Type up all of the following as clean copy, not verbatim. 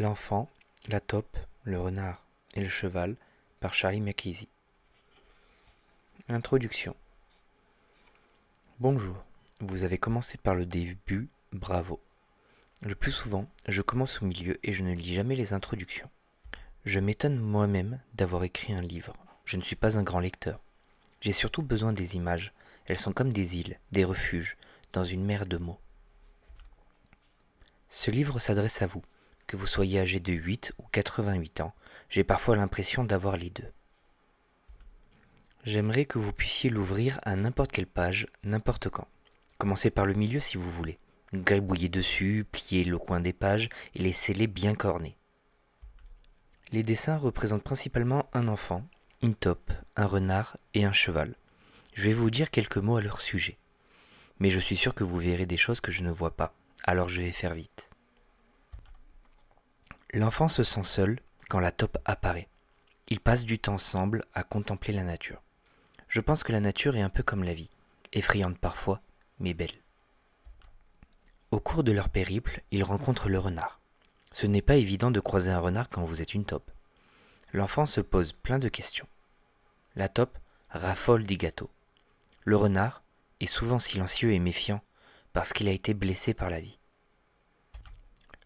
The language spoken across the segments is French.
L'enfant, la taupe, le renard et le cheval par Charlie Mackesy. Introduction. Bonjour, vous avez commencé par le début, bravo. Le plus souvent, je commence au milieu et je ne lis jamais les introductions. Je m'étonne moi-même d'avoir écrit un livre. Je ne suis pas un grand lecteur. J'ai surtout besoin des images. Elles sont comme des îles, des refuges, dans une mer de mots. Ce livre s'adresse à vous. Que vous soyez âgé de 8 ou 88 ans, j'ai parfois l'impression d'avoir les deux. J'aimerais que vous puissiez l'ouvrir à n'importe quelle page, n'importe quand. Commencez par le milieu si vous voulez. Gribouillez dessus, pliez le coin des pages et laissez-les bien cornés. Les dessins représentent principalement un enfant, une taupe, un renard et un cheval. Je vais vous dire quelques mots à leur sujet. Mais je suis sûr que vous verrez des choses que je ne vois pas, alors je vais faire vite. L'enfant se sent seul quand la taupe apparaît. Ils passent du temps ensemble à contempler la nature. Je pense que la nature est un peu comme la vie, effrayante parfois, mais belle. Au cours de leur périple, ils rencontrent le renard. Ce n'est pas évident de croiser un renard quand vous êtes une taupe. L'enfant se pose plein de questions. La taupe raffole des gâteaux. Le renard est souvent silencieux et méfiant parce qu'il a été blessé par la vie.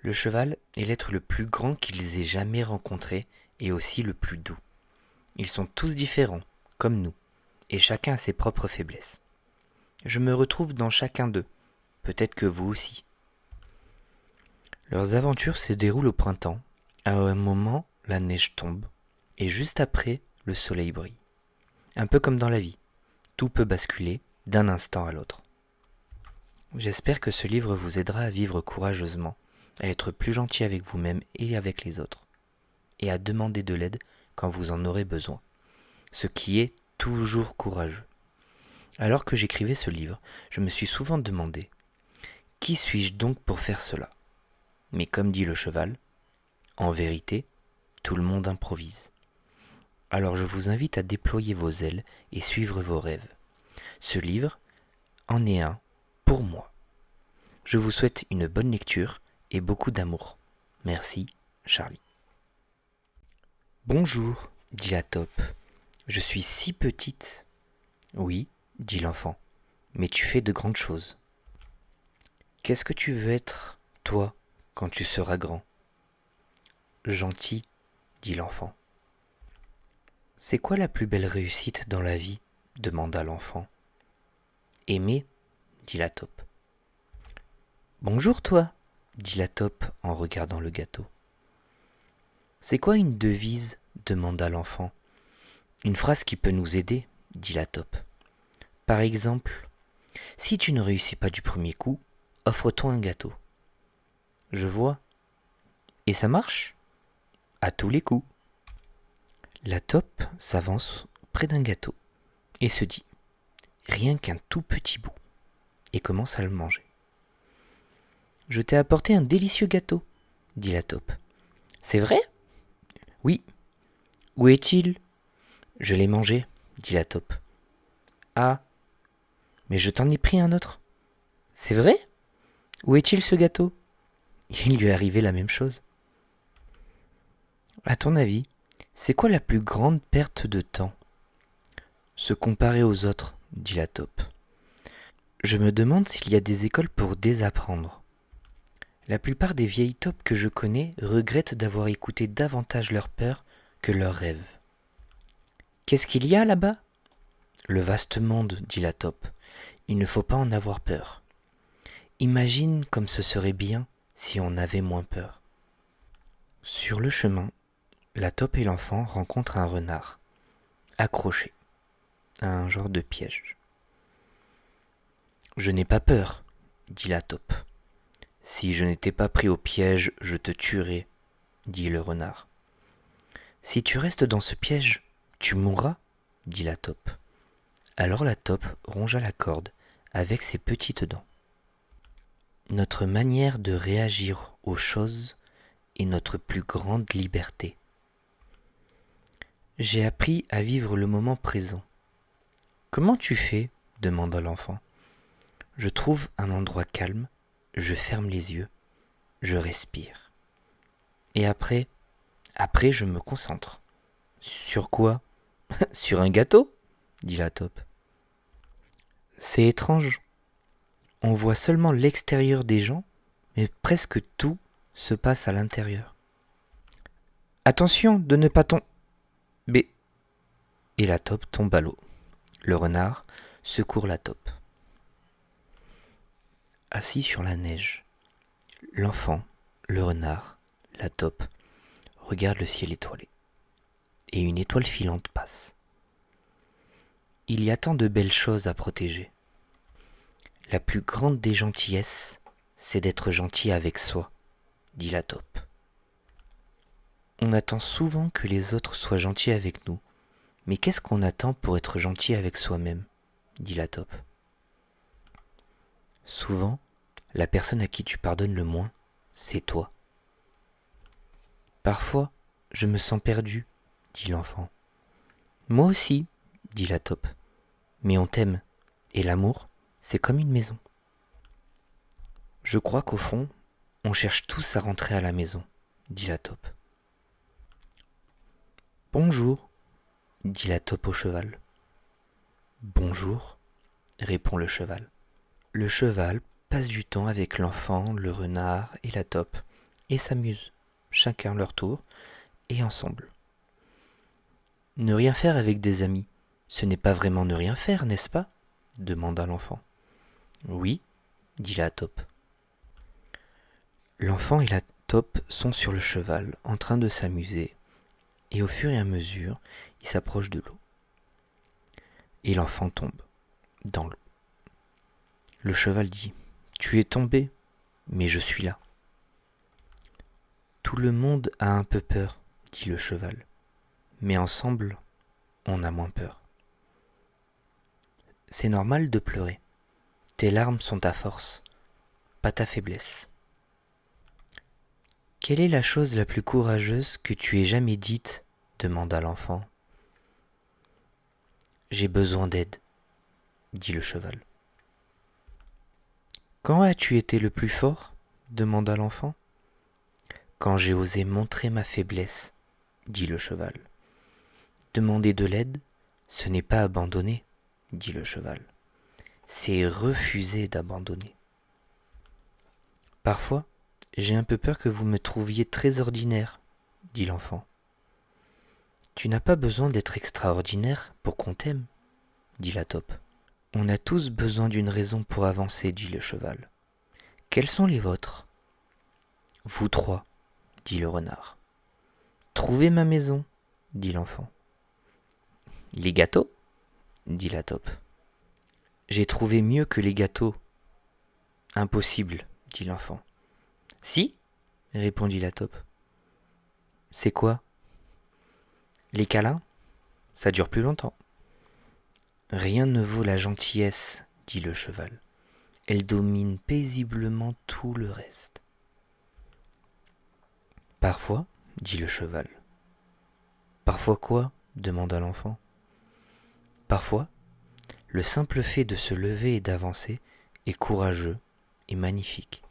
Le cheval est l'être le plus grand qu'ils aient jamais rencontré et aussi le plus doux. Ils sont tous différents, comme nous, et chacun a ses propres faiblesses. Je me retrouve dans chacun d'eux, peut-être que vous aussi. Leurs aventures se déroulent au printemps. À un moment, la neige tombe, et juste après, le soleil brille. Un peu comme dans la vie, tout peut basculer d'un instant à l'autre. J'espère que ce livre vous aidera à vivre courageusement, à être plus gentil avec vous-même et avec les autres, et à demander de l'aide quand vous en aurez besoin, ce qui est toujours courageux. Alors que j'écrivais ce livre, je me suis souvent demandé « Qui suis-je donc pour faire cela ?» Mais comme dit le cheval, en vérité, tout le monde improvise. Alors je vous invite à déployer vos ailes et suivre vos rêves. Ce livre en est un pour moi. Je vous souhaite une bonne lecture et beaucoup d'amour. Merci, Charlie. Bonjour, dit la taupe. Je suis si petite. Oui, dit l'enfant, mais tu fais de grandes choses. Qu'est-ce que tu veux être, toi, quand tu seras grand? Gentil, dit l'enfant. C'est quoi la plus belle réussite dans la vie? Demanda l'enfant. Aimer, dit la taupe. Bonjour toi, dit la taupe en regardant le gâteau. C'est quoi une devise? Demanda l'enfant. Une phrase qui peut nous aider, dit la taupe. Par exemple, si tu ne réussis pas du premier coup, offre-toi un gâteau. Je vois. Et ça marche? À tous les coups. La taupe s'avance près d'un gâteau et se dit rien qu'un tout petit bout et commence à le manger. Je t'ai apporté un délicieux gâteau, dit la taupe. C'est vrai? Oui. Où est-il? Je l'ai mangé, dit la taupe. Ah, mais je t'en ai pris un autre. C'est vrai? Où est-il ce gâteau? Il lui est arrivé la même chose. À ton avis, c'est quoi la plus grande perte de temps? Se comparer aux autres, dit la taupe. Je me demande s'il y a des écoles pour désapprendre. La plupart des vieilles taupes que je connais regrettent d'avoir écouté davantage leurs peurs que leurs rêves. Qu'est-ce qu'il y a là-bas? Le vaste monde, dit la taupe. Il ne faut pas en avoir peur. Imagine comme ce serait bien si on avait moins peur. Sur le chemin, la taupe et l'enfant rencontrent un renard, accroché à un genre de piège. Je n'ai pas peur, dit la taupe. Si je n'étais pas pris au piège, je te tuerais, dit le renard. Si tu restes dans ce piège, tu mourras, dit la taupe. Alors la taupe rongea la corde avec ses petites dents. Notre manière de réagir aux choses est notre plus grande liberté. J'ai appris à vivre le moment présent. Comment tu fais? Demanda l'enfant. Je trouve un endroit calme, je ferme les yeux, je respire. Et après je me concentre. Sur quoi? Sur un gâteau? Dit la taupe. C'est étrange. On voit seulement l'extérieur des gens, mais presque tout se passe à l'intérieur. Attention de ne pas tomber. Et la taupe tombe à l'eau. Le renard secourt la taupe. Assis sur la neige, l'enfant, le renard, la taupe regardent le ciel étoilé. Et une étoile filante passe. Il y a tant de belles choses à protéger. La plus grande des gentillesses, c'est d'être gentil avec soi, dit la taupe. On attend souvent que les autres soient gentils avec nous. Mais qu'est-ce qu'on attend pour être gentil avec soi-même? Dit la taupe. Souvent, la personne à qui tu pardonnes le moins, c'est toi. Parfois, je me sens perdu, dit l'enfant. Moi aussi, dit la taupe. Mais on t'aime, et l'amour, c'est comme une maison. Je crois qu'au fond, on cherche tous à rentrer à la maison, dit la taupe. Bonjour, dit la taupe au cheval. Bonjour, répond le cheval. Le cheval passe du temps avec l'enfant, le renard et la taupe, et s'amusent, chacun leur tour, et ensemble. Ne rien faire avec des amis, ce n'est pas vraiment ne rien faire, n'est-ce pas? Demanda l'enfant. Oui, dit la taupe. L'enfant et la taupe sont sur le cheval, en train de s'amuser, et au fur et à mesure, ils s'approchent de l'eau. Et l'enfant tombe dans l'eau. Le cheval dit : « Tu es tombé, mais je suis là. » Tout le monde a un peu peur, dit le cheval, mais ensemble, on a moins peur. C'est normal de pleurer. Tes larmes sont ta force, pas ta faiblesse. Quelle est la chose la plus courageuse que tu aies jamais dite ? Demanda l'enfant. J'ai besoin d'aide, dit le cheval. Quand as-tu été le plus fort ? Demanda l'enfant. Quand j'ai osé montrer ma faiblesse, dit le cheval. Demander de l'aide, ce n'est pas abandonner, dit le cheval. C'est refuser d'abandonner. Parfois, j'ai un peu peur que vous me trouviez très ordinaire, dit l'enfant. Tu n'as pas besoin d'être extraordinaire pour qu'on t'aime, dit la taupe. On a tous besoin d'une raison pour avancer, dit le cheval. Quelles sont les vôtres ? Vous trois, dit le renard. Trouvez ma maison, dit l'enfant. Les gâteaux ? dit la taupe. J'ai trouvé mieux que les gâteaux. Impossible, dit l'enfant. Si, répondit la taupe. C'est quoi ? Les câlins ? Ça dure plus longtemps. Rien ne vaut la gentillesse, dit le cheval. Elle domine paisiblement tout le reste. Parfois, dit le cheval. Parfois quoi ? demanda l'enfant. Parfois, le simple fait de se lever et d'avancer est courageux et magnifique.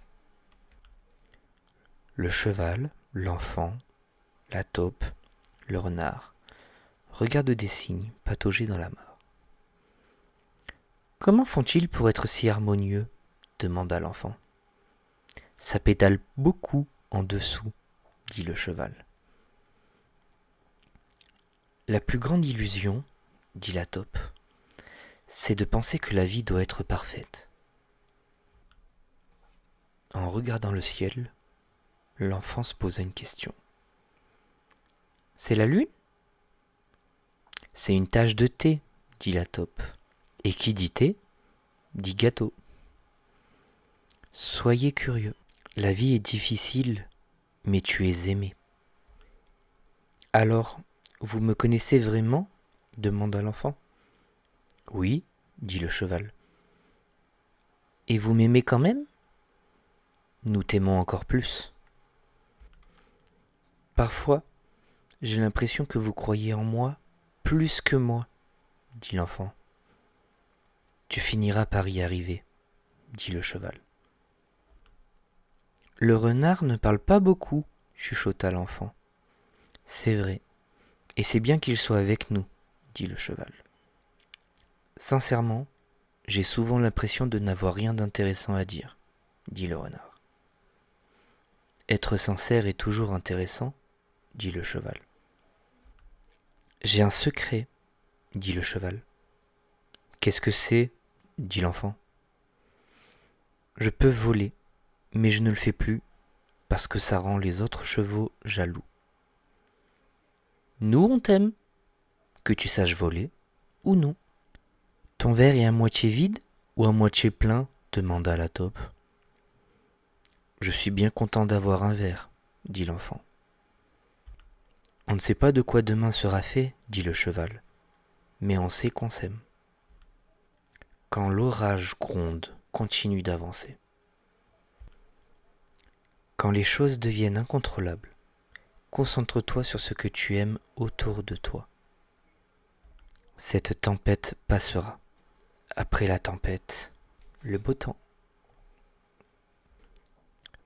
Le cheval, l'enfant, la taupe, le renard regardent des cygnes patauger dans la mare. Comment font-ils pour être si harmonieux ? demanda l'enfant. Ça pédale beaucoup en dessous, dit le cheval. La plus grande illusion, dit la taupe, c'est de penser que la vie doit être parfaite. En regardant le ciel, l'enfant se posa une question. C'est la lune ? C'est une tache de thé, dit la taupe. Et qui dit thé, dit gâteau. Soyez curieux. La vie est difficile, mais tu es aimé. Alors, vous me connaissez vraiment ? demanda l'enfant. Oui, dit le cheval. Et vous m'aimez quand même ? Nous t'aimons encore plus. Parfois, j'ai l'impression que vous croyez en moi plus que moi, dit l'enfant. Tu finiras par y arriver, dit le cheval. Le renard ne parle pas beaucoup, chuchota l'enfant. C'est vrai, et c'est bien qu'il soit avec nous, dit le cheval. Sincèrement, j'ai souvent l'impression de n'avoir rien d'intéressant à dire, dit le renard. Être sincère est toujours intéressant, dit le cheval. J'ai un secret, dit le cheval. Qu'est-ce que c'est, dit l'enfant. Je peux voler, mais je ne le fais plus, parce que ça rend les autres chevaux jaloux. Nous, on t'aime, que tu saches voler ou non. Ton verre est à moitié vide ou à moitié plein, demanda la taupe. Je suis bien content d'avoir un verre, dit l'enfant. On ne sait pas de quoi demain sera fait, dit le cheval, mais on sait qu'on s'aime. Quand l'orage gronde, continue d'avancer. Quand les choses deviennent incontrôlables, concentre-toi sur ce que tu aimes autour de toi. Cette tempête passera. Après la tempête, le beau temps.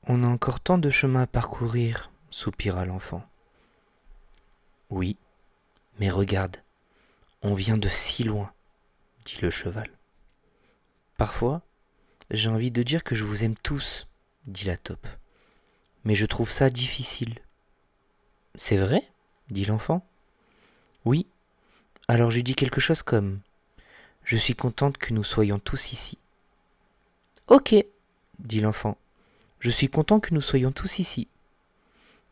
On a encore tant de chemin à parcourir, soupira l'enfant. Oui, mais regarde, on vient de si loin, dit le cheval. Parfois, j'ai envie de dire que je vous aime tous, dit la taupe, mais je trouve ça difficile. C'est vrai, dit l'enfant. Oui, alors je dis quelque chose comme « Je suis contente que nous soyons tous ici. » Ok, dit l'enfant, je suis content que nous soyons tous ici.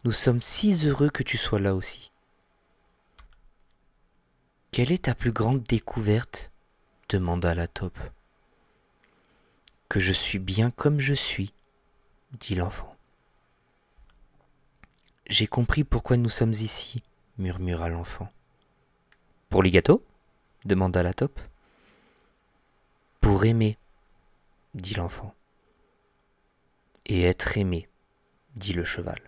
Nous sommes si heureux que tu sois là aussi. Quelle est ta plus grande découverte ? Demanda la taupe. Que je suis bien comme je suis, dit l'enfant. J'ai compris pourquoi nous sommes ici, murmura l'enfant. Pour les gâteaux ? Demanda la taupe. Pour aimer, dit l'enfant. Et être aimé, dit le cheval.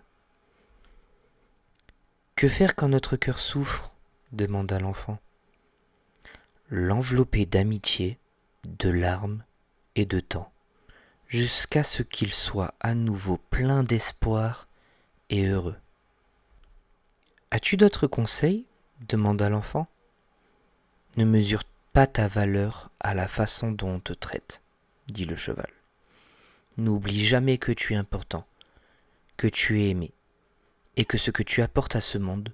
Que faire quand notre cœur souffre ? Demanda l'enfant. L'envelopper d'amitié, de larmes et de temps, jusqu'à ce qu'il soit à nouveau plein d'espoir et heureux. As-tu d'autres conseils ? Demanda l'enfant. Ne mesure pas ta valeur à la façon dont on te traite, dit le cheval. N'oublie jamais que tu es important, que tu es aimé, et que ce que tu apportes à ce monde,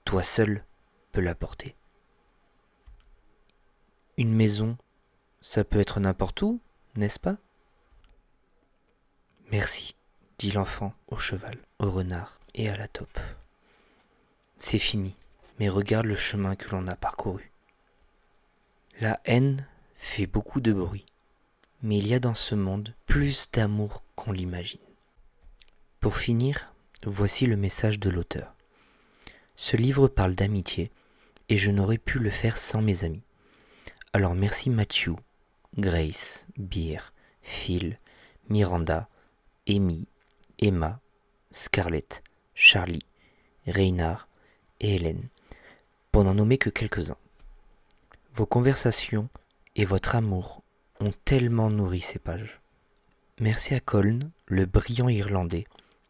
toi seul peux l'apporter. Une maison, ça peut être n'importe où, n'est-ce pas ? Merci, dit l'enfant au cheval, au renard et à la taupe. C'est fini, mais regarde le chemin que l'on a parcouru. La haine fait beaucoup de bruit, mais il y a dans ce monde plus d'amour qu'on l'imagine. Pour finir, voici le message de l'auteur. Ce livre parle d'amitié, et je n'aurais pu le faire sans mes amis. Alors merci Matthew, Grace, Beer, Phil, Miranda, Amy, Emma, Scarlett, Charlie, Reynard et Hélène, pour n'en nommer que quelques-uns. Vos conversations et votre amour ont tellement nourri ces pages. Merci à Colm, le brillant Irlandais,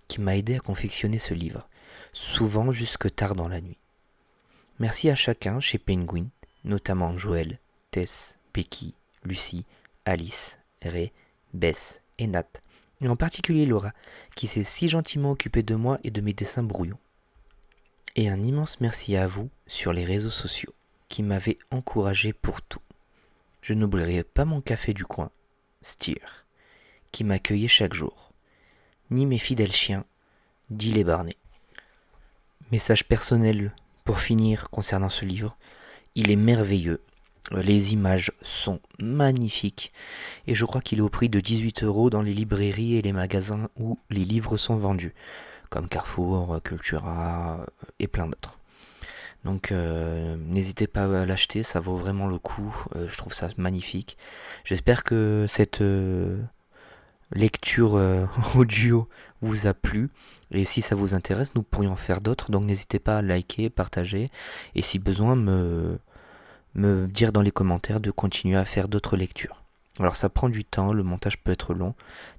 qui m'a aidé à confectionner ce livre, souvent jusque tard dans la nuit. Merci à chacun chez Penguin, notamment Joël, Tess, Becky, Lucie, Alice, Ray, Bess et Nat, et en particulier Laura, qui s'est si gentiment occupée de moi et de mes dessins brouillons. Et un immense merci à vous sur les réseaux sociaux, qui m'avez encouragé pour tout. Je n'oublierai pas mon café du coin, Steer, qui m'accueillait chaque jour, ni mes fidèles chiens, dit les Barnets. Message personnel pour finir concernant ce livre, il est merveilleux, les images sont magnifiques et je crois qu'il est au prix de 18 € dans les librairies et les magasins où les livres sont vendus, comme Carrefour, Cultura et plein d'autres. Donc n'hésitez pas à l'acheter, ça vaut vraiment le coup, je trouve ça magnifique. J'espère que cette lecture audio vous a plu, et si ça vous intéresse, nous pourrions en faire d'autres, donc n'hésitez pas à liker, partager, et si besoin, me dire dans les commentaires de continuer à faire d'autres lectures. Alors ça prend du temps, le montage peut être long,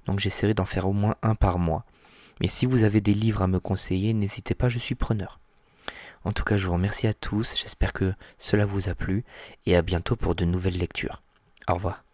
donc j'essaierai d'en faire au moins un par mois. Mais si vous avez des livres à me conseiller, n'hésitez pas, je suis preneur. En tout cas, je vous remercie à tous, j'espère que cela vous a plu, et à bientôt pour de nouvelles lectures. Au revoir.